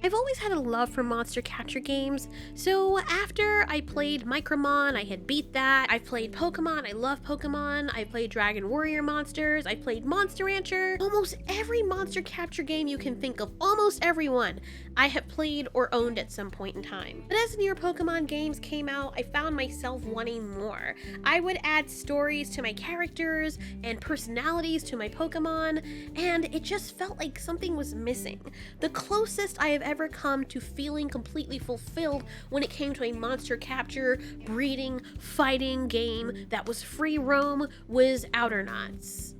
I've always had a love for monster capture games, so after I played Micromon, I had beat that. I've played Pokemon, I love Pokemon. I played Dragon Warrior Monsters, I played Monster Rancher. Almost every monster capture game you can think of, almost everyone, I have played or owned at some point in time. But as newer Pokemon games came out, I found myself wanting more. I would add stories to my characters and personalities to my Pokemon, and it just felt like something was missing. The closest I have ever come to feeling completely fulfilled when it came to a monster capture, breeding, fighting game that was free roam was Outernauts.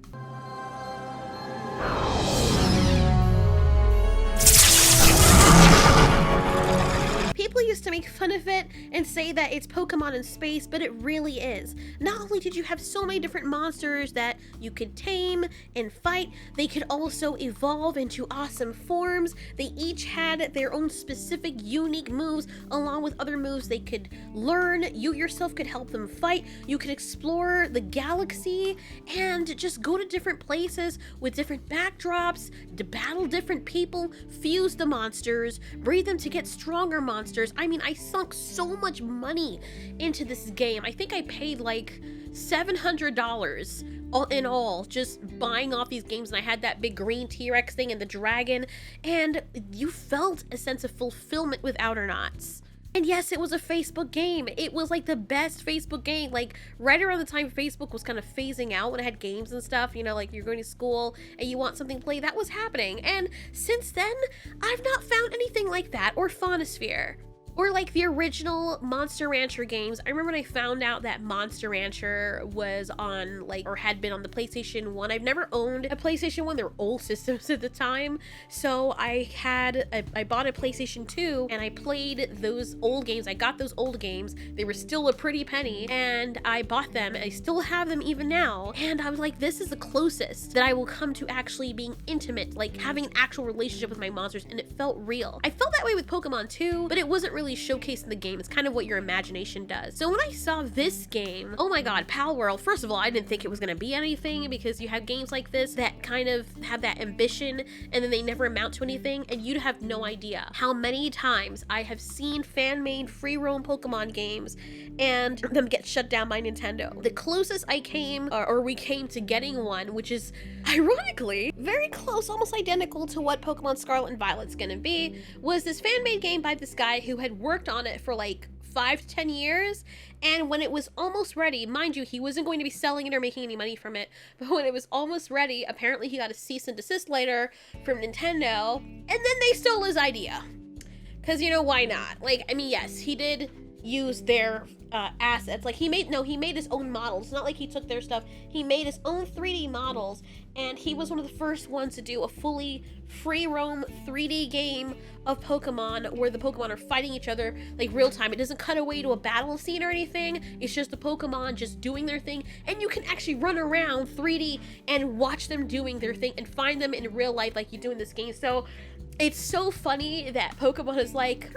People used to make fun of it and say that it's Pokemon in space, but it really is. Not only did you have so many different monsters that you could tame and fight, they could also evolve into awesome forms. They each had their own specific unique moves along with other moves they could learn. You yourself could help them fight. You could explore the galaxy and just go to different places with different backdrops to battle different people, fuse the monsters, breed them to get stronger monsters. I mean, I sunk so much money into this game. I think I paid like $700 in all just buying off these games, and I had that big green T-Rex thing and the dragon, and you felt a sense of fulfillment with Outernauts. And yes, it was a Facebook game. It was like the best Facebook game. Like right around the time Facebook was kind of phasing out when it had games and stuff, you know, like you're going to school and you want something to play, that was happening. And since then, I've not found anything like that, or Faunosphere. Or like the original Monster Rancher games. I remember when I found out that Monster Rancher was on like, or had been on the PlayStation 1. I've never owned a PlayStation 1. They were old systems at the time. So I bought a PlayStation 2 and I played those old games. I got those old games. They were still a pretty penny and I bought them. I still have them even now. And I was like, this is the closest that I will come to actually being intimate, like having an actual relationship with my monsters, and it felt real. I felt that way with Pokemon too, but it wasn't really showcased in the game. It's kind of what your imagination does. So when I saw this game, oh my god, Palworld, first of all, I didn't think it was going to be anything, because you have games like this that kind of have that ambition and then they never amount to anything, and you'd have no idea how many times I have seen fan-made free roam Pokemon games and them get shut down by Nintendo. The closest I came, or we came to getting one, which is ironically very close, almost identical to what Pokemon Scarlet and Violet's gonna be, was this fan-made game by this guy who had worked on it for like 5 to 10 years, and when it was almost ready, mind you, he wasn't going to be selling it or making any money from it, but when it was almost ready, apparently he got a cease and desist letter from Nintendo, and then they stole his idea. Because, you know, why not? Like, I mean, yes, he did use their assets. Like he made his own models. It's not like he took their stuff. He made his own 3D models, and he was one of the first ones to do a fully free roam 3D game of Pokemon where the Pokemon are fighting each other like real time. It doesn't cut away to a battle scene or anything. It's just the Pokemon just doing their thing, and you can actually run around 3D and watch them doing their thing and find them in real life like you do in this game. So it's so funny that Pokemon is like,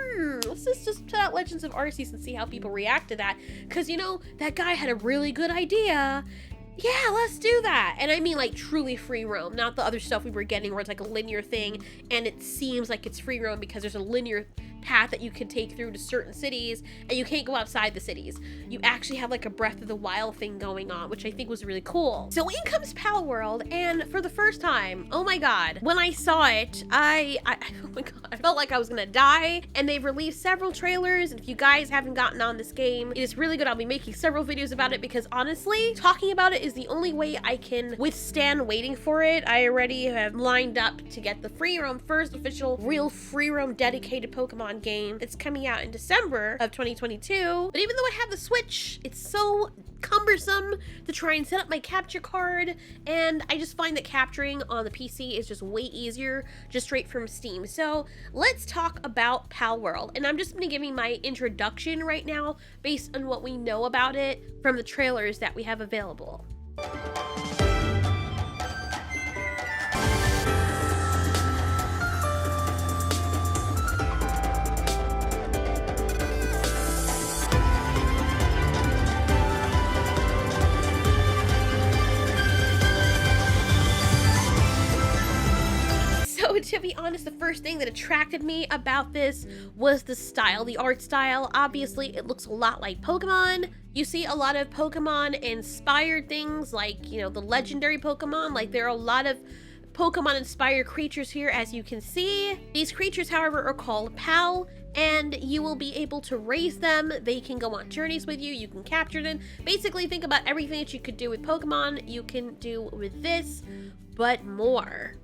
let's just put out Legends of Arceus and see how people react to that. Because, you know, that guy had a really good idea. Yeah, let's do that. And I mean like truly free roam, not the other stuff we were getting where it's like a linear thing and it seems like it's free roam because there's a linear path that you can take through to certain cities and you can't go outside the cities. You actually have like a Breath of the Wild thing going on, which I think was really cool. So in comes Palworld, and for the first time, oh my god, when I saw it, oh my god, I felt like I was gonna die. And they've released several trailers, and if you guys haven't gotten on this game, it is really good. I'll be making several videos about it because honestly, talking about it is the only way I can withstand waiting for it. I already have lined up to get the free roam, first official real free roam dedicated Pokemon game. It's coming out in December of 2022. But even though I have the Switch, it's so cumbersome to try and set up my capture card, and I just find that capturing on the PC is just way easier just straight from Steam. So let's talk about Palworld, and I'm just going to give you my introduction right now based on what we know about it from the trailers that we have available. to be honest, the first thing that attracted me about this was the style, the art style. Obviously, it looks a lot like Pokemon. You see a lot of Pokemon inspired things like, you know, the legendary Pokemon. Like, there are a lot of Pokemon inspired creatures here, as you can see. These creatures, however, are called PAL, and you will be able to raise them. They can go on journeys with you. You can capture them. Basically, think about everything that you could do with Pokemon, you can do with this, but more.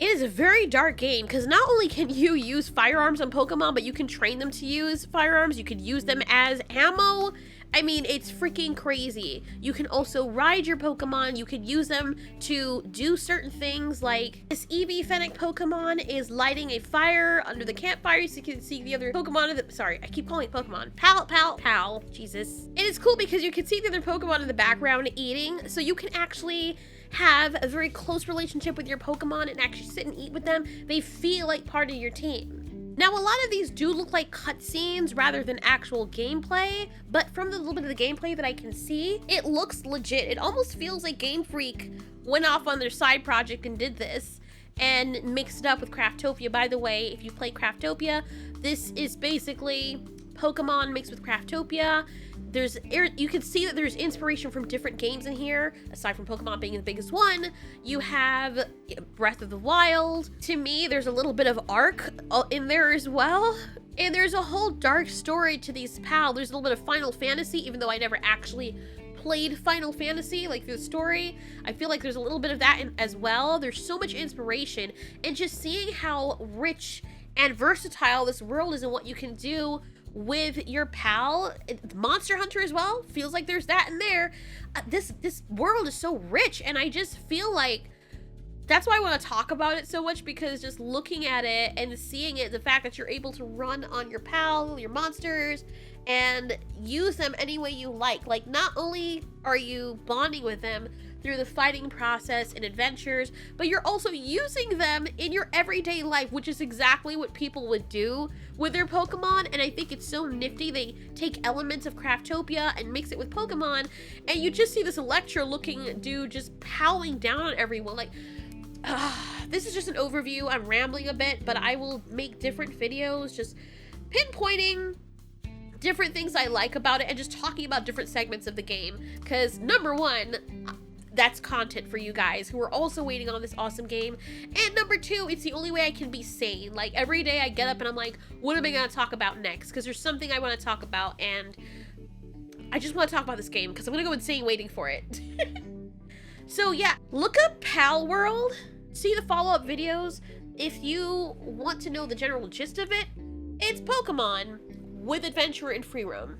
It is a very dark game because not only can you use firearms on Pokemon, but you can train them to use firearms. You could use them as ammo. I mean, it's freaking crazy. You can also ride your Pokemon. You could use them to do certain things, like this Eevee Fennec Pokemon is lighting a fire under the campfire so you can see the other Pokemon. Sorry, I keep calling it Pokemon. Pal. Jesus. And it's cool because you can see the other Pokemon in the background eating, so you can actually have a very close relationship with your Pokemon and actually sit and eat with them. They feel like part of your team. Now, a lot of these do look like cutscenes rather than actual gameplay, but from the little bit of the gameplay that I can see, it looks legit. It almost feels like Game Freak went off on their side project and did this and mixed it up with Craftopia. By the way, if you play Craftopia, this is basically Pokemon mixed with Craftopia. You can see that there's inspiration from different games in here. Aside from Pokemon being the biggest one, you have Breath of the Wild. To me, there's a little bit of Ark in there as well. And there's a whole dark story to these PAL. There's a little bit of Final Fantasy, even though I never actually played Final Fantasy, like through the story. I feel like there's a little bit of that as well. There's so much inspiration, and just seeing how rich and versatile this world is and what you can do with your PAL. Monster Hunter as well, feels like there's that in there. This world is so rich, and I just feel like that's why I want to talk about it so much, because just looking at it and seeing it, the fact that you're able to run on your PAL, your monsters, and use them any way you like not only are you bonding with them through the fighting process and adventures, but you're also using them in your everyday life, which is exactly what people would do with their Pokemon. And I think it's so nifty. They take elements of Craftopia and mix it with Pokemon, and you just see this Electro looking dude just powering down on everyone. Like, this is just an overview. I'm rambling a bit, but I will make different videos just pinpointing different things I like about it and just talking about different segments of the game, because number one, that's content for you guys who are also waiting on this awesome game, and number two, it's the only way I can be sane. Like, every day I get up and I'm like, what am I going to talk about next? Because there's something I want to talk about, and I just want to talk about this game because I'm going to go insane waiting for it. So yeah, look up Palworld, see the follow-up videos if you want to know the general gist of it. It's Pokemon with adventure and free roam,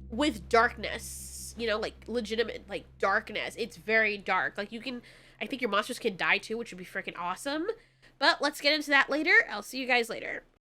with darkness, you know, like legitimate, like darkness. It's very dark. Like, I think your monsters can die too, which would be freaking awesome. But let's get into that later. I'll see you guys later.